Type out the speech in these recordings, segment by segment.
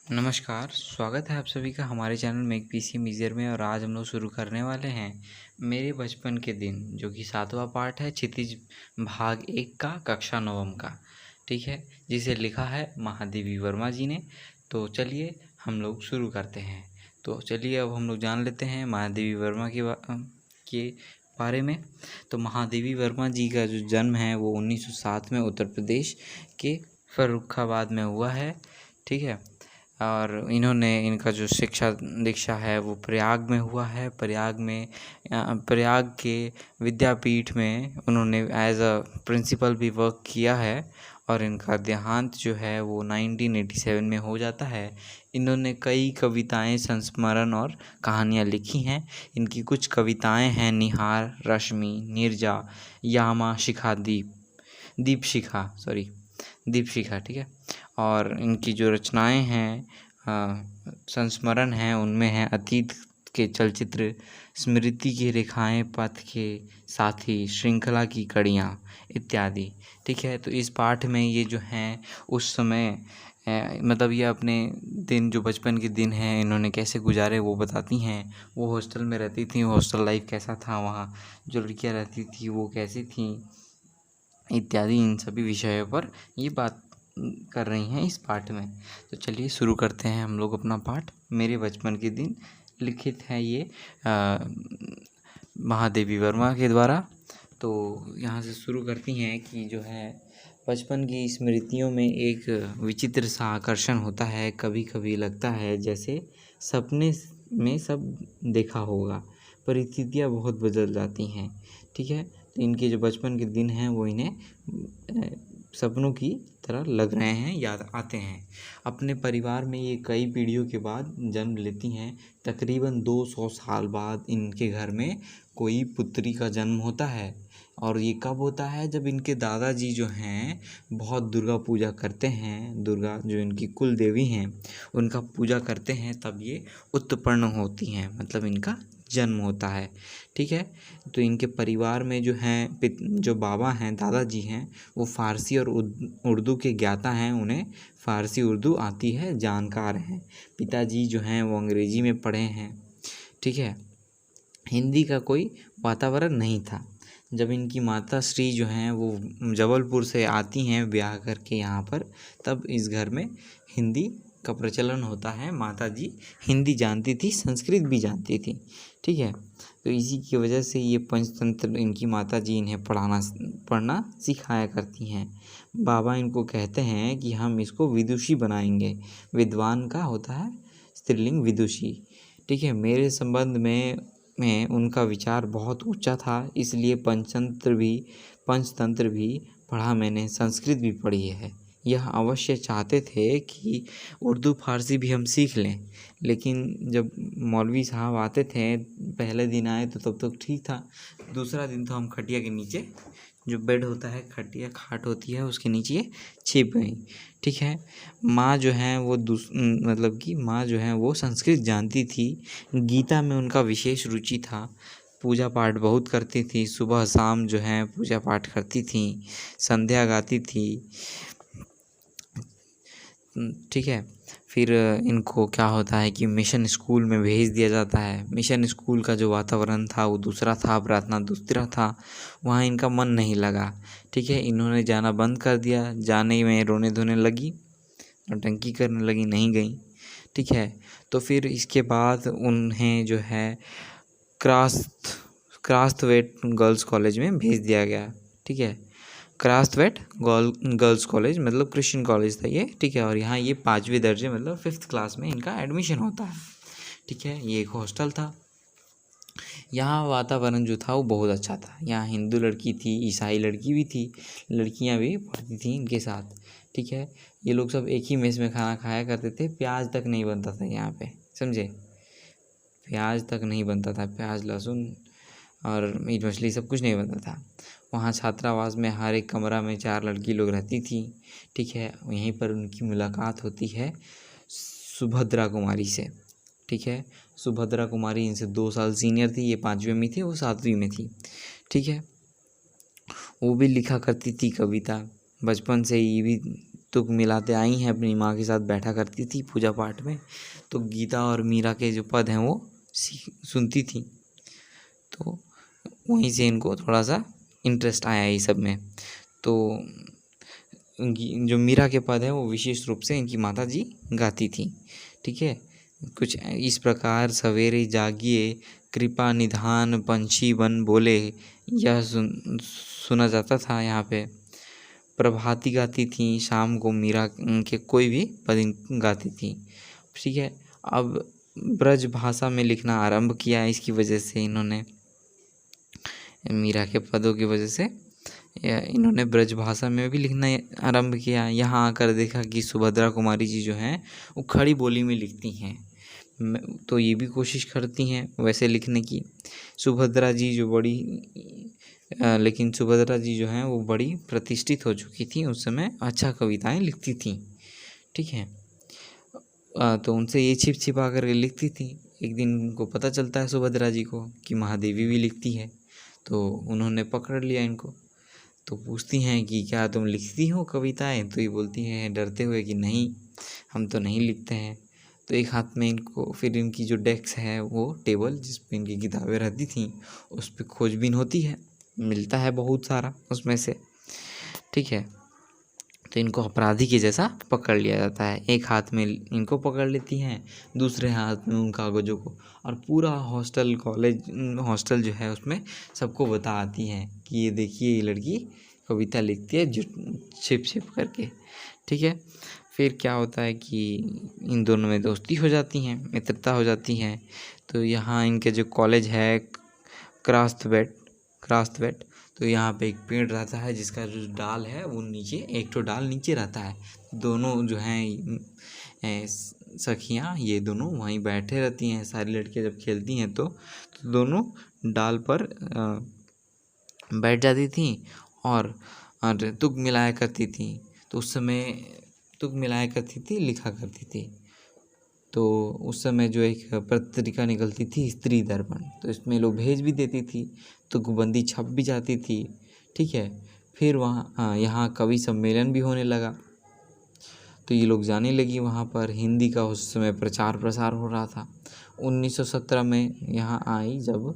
नमस्कार, स्वागत है आप सभी का हमारे चैनल मेक पीसी मीजियर में। और आज हम लोग शुरू करने वाले हैं मेरे बचपन के दिन, जो कि 7वां पार्ट है क्षितिज भाग 1 का, कक्षा 9वीं का। ठीक है, जिसे लिखा है महादेवी वर्मा जी ने। तो चलिए हम लोग शुरू करते हैं। तो चलिए अब हम लोग जान लेते हैं महादेवी वर्मा के बारे में। तो महादेवी वर्मा जी का जो जन्म है वो 1907 में उत्तर प्रदेश के फर्रुखाबाद में हुआ है। ठीक है, और इनका जो शिक्षा दीक्षा है वो प्रयाग में हुआ है। प्रयाग के विद्यापीठ में उन्होंने एज अ प्रिंसिपल भी वर्क किया है। और इनका देहांत जो है वो 1987 में हो जाता है। इन्होंने कई कविताएं, संस्मरण और कहानियां लिखी हैं। इनकी कुछ कविताएं हैं निहार, रश्मि, नीरजा, यामा, शिखा, दीपशिखा। ठीक है, और इनकी जो रचनाएं हैं, संस्मरण हैं, उनमें हैं अतीत के चलचित्र, स्मृति की रेखाएं, पथ के साथी, श्रृंखला की कड़ियाँ इत्यादि। ठीक है, तो इस पाठ में ये जो हैं उस समय मतलब ये अपने दिन, जो बचपन के दिन हैं, इन्होंने कैसे गुजारे वो बताती हैं। वो हॉस्टल में रहती थी, हॉस्टल लाइफ कैसा था, वहाँ जो लड़कियाँ रहती थी वो कैसी थी इत्यादि। इन सभी विषयों पर ये बात कर रही हैं इस पाठ में। तो चलिए शुरू करते हैं हम लोग अपना पाठ। मेरे बचपन के दिन लिखित है ये महादेवी वर्मा के द्वारा। तो यहाँ से शुरू करती हैं कि जो है बचपन की स्मृतियों में एक विचित्र सा आकर्षण होता है। कभी कभी लगता है जैसे सपने में सब देखा होगा, परिस्थितियाँ बहुत बदल जाती हैं। ठीक है, तो इनके जो बचपन के दिन हैं वो इन्हें सपनों की तरह लग रहे हैं, याद आते हैं। अपने परिवार में ये कई पीढ़ियों के बाद जन्म लेती हैं। तकरीबन 200 साल बाद इनके घर में कोई पुत्री का जन्म होता है। और ये कब होता है? जब इनके दादाजी जो हैं बहुत दुर्गा पूजा करते हैं। दुर्गा जो इनकी कुल देवी हैं उनका पूजा करते हैं, तब ये उत्पन्न होती हैं, मतलब इनका जन्म होता है। ठीक है, तो इनके परिवार में जो हैं जो बाबा हैं, दादाजी हैं, वो फ़ारसी और उर्दू के ज्ञाता हैं। उन्हें फ़ारसी उर्दू आती है, जानकार हैं। पिताजी जो हैं वो अंग्रेज़ी में पढ़े हैं। ठीक है, हिंदी का कोई वातावरण नहीं था। जब इनकी माता श्री जो हैं वो जबलपुर से आती हैं ब्याह करके यहाँ पर, तब इस घर में हिंदी का प्रचलन होता है। माता जी हिंदी जानती थी, संस्कृत भी जानती थी। ठीक है, तो इसी की वजह से ये पंचतंत्र इनकी माता जी इन्हें पढ़ना सिखाया करती हैं। बाबा इनको कहते हैं कि हम इसको विदुषी बनाएंगे। विद्वान का होता है स्त्रीलिंग विदुषी। ठीक है, मेरे संबंध में उनका विचार बहुत ऊंचा था, इसलिए पंचतंत्र भी पढ़ा मैंने, संस्कृत भी पढ़ी है। यह अवश्य चाहते थे कि उर्दू फारसी भी हम सीख लें, लेकिन जब मौलवी साहब आते थे, पहले दिन आए तो तब तक ठीक था। दूसरा दिन तो हम खटिया के नीचे, जो बेड होता है, खटिया खाट होती है, उसके नीचे छिप गई। ठीक है, माँ जो हैं वो मतलब कि माँ जो हैं वो संस्कृत जानती थी। गीता में उनका विशेष रुचि था। पूजा पाठ बहुत करती थी, सुबह शाम जो हैं पूजा पाठ करती थी, संध्या गाती थी। ठीक है, फिर इनको क्या होता है कि मिशन स्कूल में भेज दिया जाता है। मिशन स्कूल का जो वातावरण था वो दूसरा था, प्रार्थना दूसरा था, वहाँ इनका मन नहीं लगा। ठीक है, इन्होंने जाना बंद कर दिया। जाने में रोने धोने लगी, नौटंकी करने लगी, नहीं गई। ठीक है, तो फिर इसके बाद उन्हें जो है क्रास्थवेट गर्ल्स कॉलेज में भेज दिया गया। ठीक है, क्रास्थवेट गर्ल्स कॉलेज मतलब क्रिश्चियन कॉलेज था ये। ठीक है, और यहाँ ये 5वीं दर्जे मतलब 5th क्लास में इनका एडमिशन होता है। ठीक है, ये एक हॉस्टल था। यहाँ वातावरण जो था वो बहुत अच्छा था। यहाँ हिंदू लड़की थी, ईसाई लड़की भी थी, लड़कियाँ भी पढ़ती थी इनके साथ। ठीक है, ये लोग सब एक ही मेस में खाना खाया करते थे। प्याज तक नहीं बनता था यहाँ पे, समझे? प्याज तक नहीं बनता था, प्याज लहसुन और मीट मछली सब कुछ नहीं बनता था। वहाँ छात्रावास में हर एक कमरा में 4 लड़की लोग रहती थी। ठीक है, यहीं पर उनकी मुलाकात होती है सुभद्रा कुमारी से। ठीक है, सुभद्रा कुमारी इनसे 2 साल सीनियर थी। ये 5वीं में थी, वो 7वीं में थी। ठीक है, वो भी लिखा करती थी कविता। बचपन से ही भी तुक मिलाते आई हैं, अपनी माँ के साथ बैठा करती थी पूजा पाठ में। तो गीता और मीरा के जो पद हैं वो सुनती थी। तो वहीं से इनको थोड़ा सा इंटरेस्ट आया ये सब में। तो जो मीरा के पद हैं वो विशेष रूप से इनकी माता जी गाती थी। ठीक है, कुछ इस प्रकार सवेरे जागिए कृपा निधान पंछी बन बोले, यह सुना जाता था यहाँ पे। प्रभाती गाती थी, शाम को मीरा के कोई भी पद गाती थी। ठीक है, अब ब्रज भाषा में लिखना आरंभ किया, इसकी वजह से इन्होंने मीरा के पदों की वजह से इन्होंने ब्रज भाषा में भी लिखना आरंभ किया। यहाँ आकर देखा कि सुभद्रा कुमारी जी जो हैं वो खड़ी बोली में लिखती हैं, तो ये भी कोशिश करती हैं वैसे लिखने की। सुभद्रा जी जो बड़ी लेकिन सुभद्रा जी जो हैं वो बड़ी प्रतिष्ठित हो चुकी थी उस समय, अच्छा कविताएं लिखती थी। ठीक है, तो उनसे ये छिप छिपा कर लिखती थी। एक दिन उनको पता चलता है सुभद्रा जी को कि महादेवी भी लिखती है, तो उन्होंने पकड़ लिया इनको। तो पूछती हैं कि क्या तुम लिखती हो कविताएं? तो ये बोलती हैं डरते हुए कि नहीं, हम तो नहीं लिखते हैं। तो एक हाथ में इनको फिर इनकी जो डेस्क है वो टेबल जिस पे इनकी किताबें रहती थी उस पर खोजबीन होती है, मिलता है बहुत सारा उसमें से। ठीक है, तो इनको अपराधी के जैसा पकड़ लिया जाता है। एक हाथ में इनको पकड़ लेती हैं, दूसरे हाथ में उन कागज़ों को, और पूरा हॉस्टल जो है उसमें सबको बता आती हैं कि ये देखिए ये लड़की कविता लिखती है छिप छिप करके। ठीक है, फिर क्या होता है कि इन दोनों में दोस्ती हो जाती हैं, मित्रता हो जाती है। तो यहाँ इनके जो कॉलेज है क्रास्थवेट, तो यहाँ पे एक पेड़ रहता है जिसका जो डाल है वो नीचे, एक तो डाल नीचे रहता है। दोनों जो हैं सखियाँ, ये दोनों वहीं बैठे रहती हैं। सारी लड़कियाँ जब खेलती हैं तो दोनों डाल पर बैठ जाती थी और तुक मिलाया करती थी। तो उस समय तुक मिलाया करती थी, लिखा करती थी। तो उस समय जो एक पत्रिका निकलती थी स्त्री दर्पण, तो इसमें लोग भेज भी देती थी, तुकबंदी छप भी जाती थी। ठीक है, फिर यहाँ कवि सम्मेलन भी होने लगा, तो ये लोग जाने लगी वहाँ पर। हिंदी का उस समय प्रचार प्रसार हो रहा था। 1917 में यहाँ आई जब,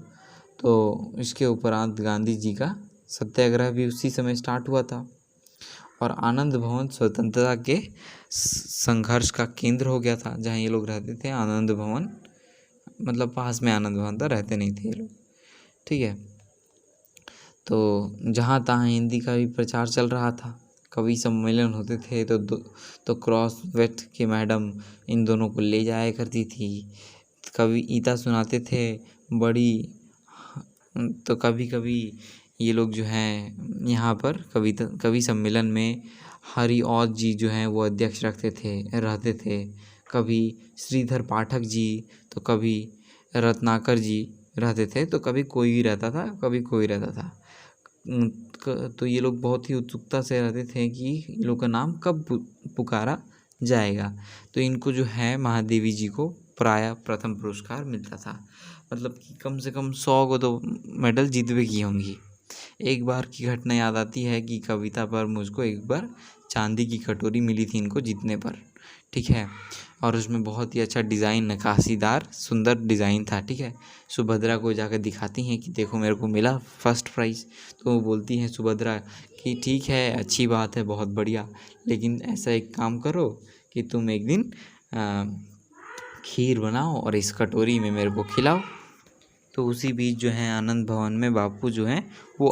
तो इसके उपरांत गांधी जी का सत्याग्रह भी उसी समय स्टार्ट हुआ था। और आनंद भवन स्वतंत्रता के संघर्ष का केंद्र हो गया था, जहाँ ये लोग रहते थे। आनंद भवन मतलब पास में आनंद भवन था, रहते नहीं थे ये लोग। ठीक है, तो जहाँ तहाँ हिंदी का भी प्रचार चल रहा था, कवि सम्मेलन होते थे तो क्रॉसवेट के मैडम इन दोनों को ले जाया करती थी, कविता सुनाते थे बड़ी। तो कभी कभी ये लोग जो हैं यहाँ पर कवि सम्मेलन में हरिऔध जी जो हैं वो अध्यक्ष रहते थे। कभी श्रीधर पाठक जी, तो कभी रत्नाकर जी रहते थे, तो कभी कोई भी रहता था, कभी कोई रहता था। तो ये लोग बहुत ही उत्सुकता से रहते थे कि ये लोग का नाम कब पुकारा जाएगा। तो इनको जो है महादेवी जी को प्रायः प्रथम पुरस्कार मिलता था, मतलब कि कम से कम 100 को तो मेडल जीतवे की होंगी। एक बार की घटना याद आती है कि कविता पर मुझको एक बार चांदी की कटोरी मिली थी इनको जीतने पर। ठीक है, और उसमें बहुत ही अच्छा डिज़ाइन, नक्काशीदार सुंदर डिज़ाइन था। ठीक है, सुभद्रा को जाकर दिखाती हैं कि देखो मेरे को मिला फर्स्ट प्राइज़। तो वो बोलती हैं सुभद्रा कि ठीक है, अच्छी बात है, बहुत बढ़िया, लेकिन ऐसा एक काम करो कि तुम एक दिन खीर बनाओ और इस कटोरी में मेरे को खिलाओ। तो उसी बीच जो है आनंद भवन में बापू जो हैं वो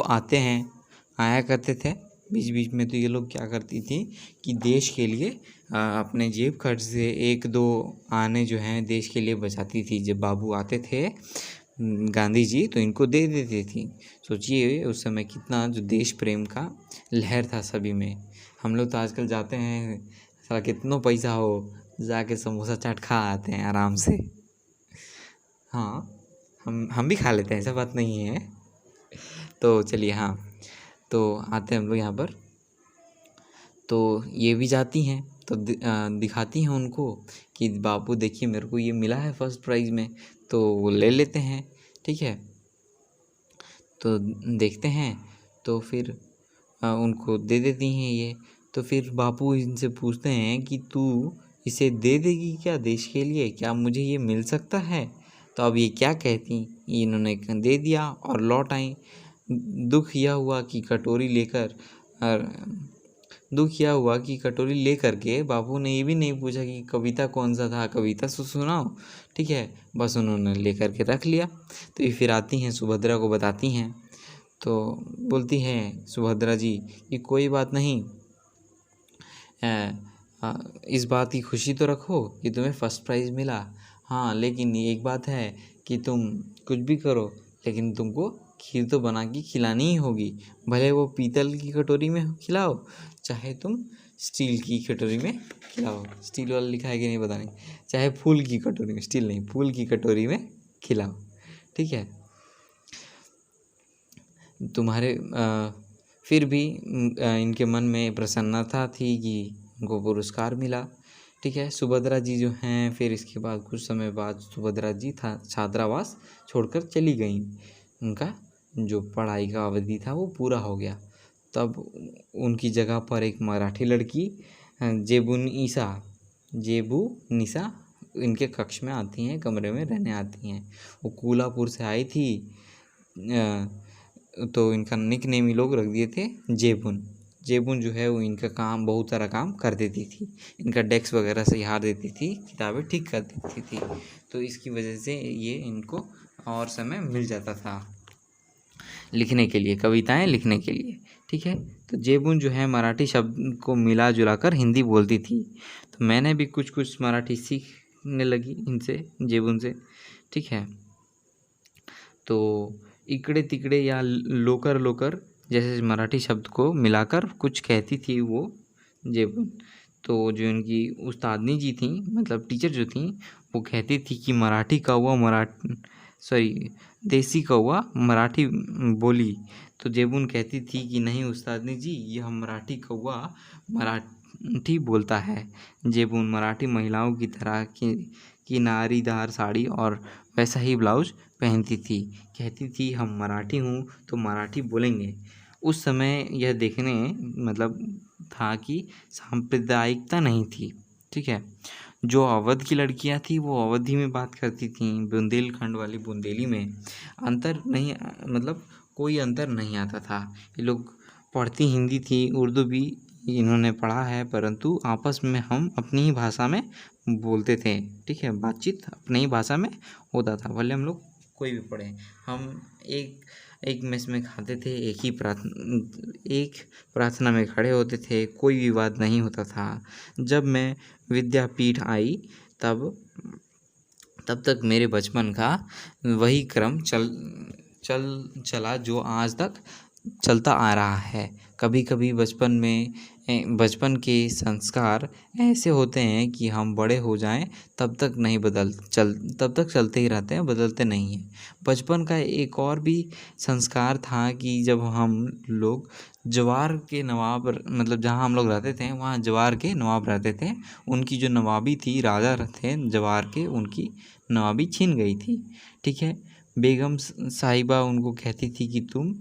आया करते थे बीच बीच में। तो ये लोग क्या करती थी कि देश के लिए अपने जेब खर्च से 1-2 आने जो हैं देश के लिए बचाती थी। जब बाबू आते थे गांधी जी तो इनको दे देती थी। सोचिए उस समय कितना जो देश प्रेम का लहर था सभी में। हम लोग तो आजकल जाते हैं, साला कितना पैसा हो जाके समोसा चाट खा आते हैं आराम से। हाँ, हम भी खा लेते हैं, ऐसा बात नहीं है। तो चलिए, हाँ, तो आते हैं हम लोग यहाँ पर। तो ये भी जाती हैं तो दिखाती हैं उनको कि बापू देखिए मेरे को ये मिला है फर्स्ट प्राइज़ में। तो वो ले लेते हैं। ठीक है, तो देखते हैं तो फिर उनको दे देती हैं ये। तो फिर बापू इनसे पूछते हैं कि तू इसे दे देगी क्या देश के लिए, क्या मुझे ये मिल सकता है? तो अब ये क्या कहती, इन्होंने दे दिया और लौट आई। दुख यह हुआ कि कटोरी लेकर के बापू ने ये भी नहीं पूछा कि कविता कौन सा था, कविता सुनाओ, ठीक है, बस उन्होंने लेकर के रख लिया। तो ये फिर आती हैं सुभद्रा को बताती हैं, तो बोलती हैं सुभद्रा जी कि कोई बात नहीं, इस बात की खुशी तो रखो कि तुम्हें फर्स्ट प्राइज़ मिला। हाँ, लेकिन एक बात है कि तुम कुछ भी करो लेकिन तुमको खीर तो बना के खिलानी ही होगी, भले वो पीतल की कटोरी में खिलाओ, चाहे तुम स्टील की कटोरी में खिलाओ। स्टील वाला लिखा है कि नहीं पता नहीं, चाहे फूल की कटोरी में, स्टील नहीं, फूल की कटोरी में खिलाओ, ठीक है। तुम्हारे फिर भी इनके मन में प्रसन्नता थी कि उनको पुरस्कार मिला, ठीक है। सुभद्रा जी जो हैं, फिर इसके बाद कुछ समय बाद सुभद्रा जी छात्रावास छोड़कर चली गईं। उनका जो पढ़ाई का अवधि था वो पूरा हो गया। तब उनकी जगह पर एक मराठी लड़की जेबू निशा इनके कक्ष में आती हैं, कमरे में रहने आती हैं। वो कोल्हापुर से आई थी, तो इनका निक नेम ही लोग रख दिए थे जेबुन जो है वो इनका काम, बहुत सारा काम कर देती थी। इनका डेस्क वगैरह सहियार देती थी, किताबें ठीक कर देती थी, तो इसकी वजह से ये इनको और समय मिल जाता था लिखने के लिए, कविताएं लिखने के लिए, ठीक है। तो जेबुन जो है मराठी शब्द को मिला जुला कर हिंदी बोलती थी, तो मैंने भी कुछ कुछ मराठी सीखने लगी इनसे, जेबुन से, ठीक है। तो इकड़े तिकड़े या लोकर जैसे मराठी शब्द को मिलाकर कुछ कहती थी वो जेबुन। तो जो इनकी उस्तादनी जी थी, मतलब टीचर जो थी, वो कहती थी कि देसी कौवा मराठी बोली। तो जेबुन कहती थी कि नहीं उस्तादनी जी, यह मराठी कौवा मराठी बोलता है। जेबुन मराठी महिलाओं की तरह की नारीदार साड़ी और वैसा ही ब्लाउज पहनती थी, कहती थी हम मराठी हूँ तो मराठी बोलेंगे। उस समय यह देखने मतलब था कि सांप्रदायिकता नहीं थी, ठीक है। जो अवध की लड़कियां थी वो अवधी में बात करती थीं, बुंदेलखंड वाली बुंदेली में अंतर नहीं, मतलब कोई अंतर नहीं आता था। ये लोग पढ़ती हिंदी थी, उर्दू भी इन्होंने पढ़ा है, परंतु आपस में हम अपनी ही भाषा में बोलते थे, ठीक है। बातचीत अपनी ही भाषा में होता था, भले हम लोग कोई भी पढ़े। हम एक मेस में खाते थे, एक प्रार्थना में खड़े होते थे, कोई विवाद नहीं होता था। जब मैं विद्यापीठ आई तब तक मेरे बचपन का वही क्रम चला जो आज तक चलता आ रहा है। कभी कभी बचपन के संस्कार ऐसे होते हैं कि हम बड़े हो जाएं तब तक चलते ही रहते हैं, बदलते नहीं हैं। बचपन का एक और भी संस्कार था कि जब हम लोग जवार के नवाब, मतलब जहाँ हम लोग रहते थे वहाँ जवार के नवाब रहते थे, उनकी जो नवाबी थी, राजा थे जवार के, उनकी नवाबी छीन गई थी, ठीक है। बेगम साहिबा उनको कहती थी कि तुम,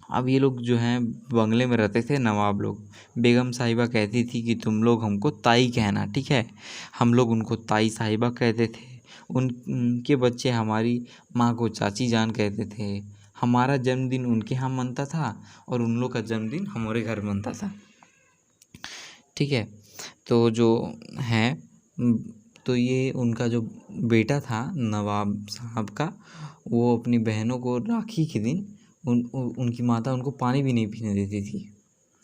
अब ये लोग जो हैं बंगले में रहते थे नवाब लोग, बेगम साहिबा कहती थी कि तुम लोग हमको ताई कहना, ठीक है। हम लोग उनको ताई साहिबा कहते थे। उनके बच्चे हमारी माँ को चाची जान कहते थे। हमारा जन्मदिन उनके यहाँ मनता था और उन लोग का जन्मदिन हमारे घर मनता था, ठीक है। तो जो है, तो ये उनका जो बेटा था नवाब साहब का, वो अपनी बहनों को राखी के दिन उनकी माता उनको पानी भी नहीं पीने देती थी।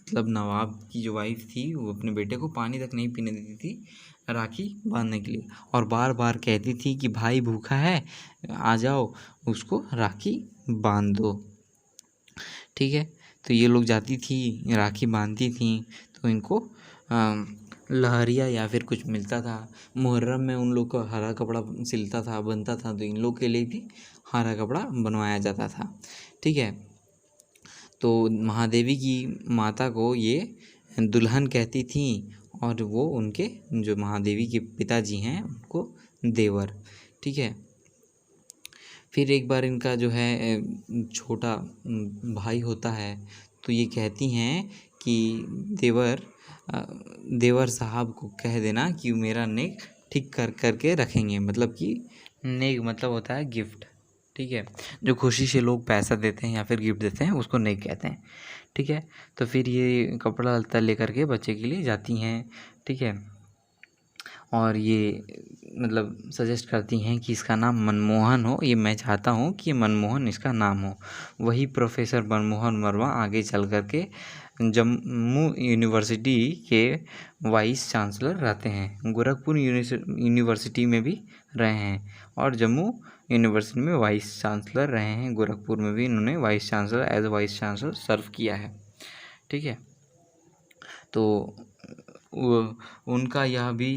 मतलब नवाब की जो वाइफ थी वो अपने बेटे को पानी तक नहीं पीने देती थी राखी बांधने के लिए, और बार बार कहती थी कि भाई भूखा है, आ जाओ उसको राखी बांध दो, ठीक है। तो ये लोग जाती थी, राखी बांधती थी, तो इनको लहरिया या फिर कुछ मिलता था। मुहर्रम में उन लोग को हरा कपड़ा सिलता था, बनता था, तो इन लोग के लिए भी हरा कपड़ा बनवाया जाता था, ठीक है। तो महादेवी की माता को ये दुल्हन कहती थी और वो उनके जो महादेवी के पिताजी हैं उनको देवर, ठीक है। फिर एक बार इनका जो है छोटा भाई होता है, तो ये कहती हैं कि देवर साहब को कह देना कि मेरा नेक ठीक करके रखेंगे। मतलब कि नेक मतलब होता है गिफ्ट, ठीक है। जो खुशी से लोग पैसा देते हैं या फिर गिफ्ट देते हैं उसको नेक कहते हैं, ठीक है। तो फिर ये कपड़ा लत्ता लेकर के बच्चे के लिए जाती हैं, ठीक है। और ये मतलब सजेस्ट करती हैं कि इसका नाम मनमोहन हो, ये मैं चाहता हूँ कि मनमोहन इसका नाम हो। वही प्रोफेसर मनमोहन वर्मा आगे चल कर के जम्मू यूनिवर्सिटी के वाइस चांसलर रहते हैं। गोरखपुर यूनिवर्सिटी में भी रहे हैं और जम्मू यूनिवर्सिटी में वाइस चांसलर रहे हैं। गोरखपुर में भी इन्होंने वाइस चांसलर सर्व किया है, ठीक है। तो उनका यह भी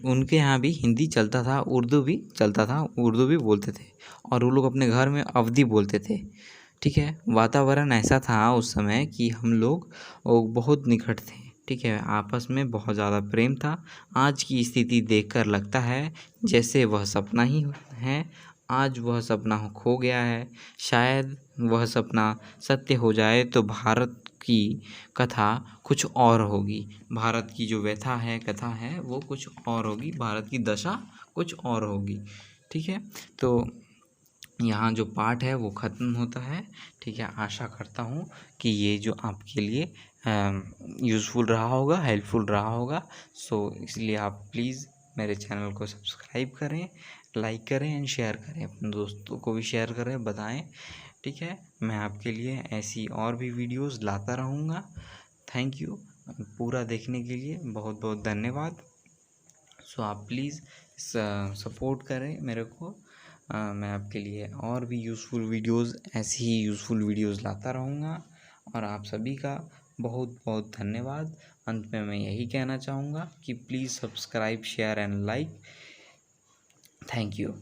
उनके यहाँ भी हिंदी चलता था, उर्दू भी चलता था, उर्दू भी बोलते थे और वो लोग अपने घर में अवधी बोलते थे, ठीक है। वातावरण ऐसा था उस समय कि हम लोग बहुत निकट थे, ठीक है। आपस में बहुत ज़्यादा प्रेम था। आज की स्थिति देखकर लगता है जैसे वह सपना ही है। आज वह सपना खो गया है। शायद वह सपना सत्य हो जाए तो भारत की कथा कुछ और होगी। भारत की जो व्यथा है, कथा है, वो कुछ और होगी। भारत की दशा कुछ और होगी, ठीक है। तो यहाँ जो पार्ट है वो ख़त्म होता है, ठीक है। आशा करता हूँ कि ये जो आपके लिए यूज़फुल रहा होगा, हेल्पफुल रहा होगा। सो इसलिए आप प्लीज़ मेरे चैनल को सब्सक्राइब करें, लाइक करें एंड शेयर करें, अपने दोस्तों को भी शेयर करें, बताएं, ठीक है। मैं आपके लिए ऐसी और भी वीडियोस लाता रहूँगा। थैंक यू पूरा देखने के लिए, बहुत बहुत धन्यवाद। सो आप प्लीज़ सपोर्ट करें मेरे को। मैं आपके लिए और भी यूज़फुल वीडियोस, ऐसी ही यूज़फुल वीडियोस लाता रहूँगा और आप सभी का बहुत बहुत धन्यवाद। अंत में मैं यही कहना चाहूँगा कि please subscribe, share and like. Thank you.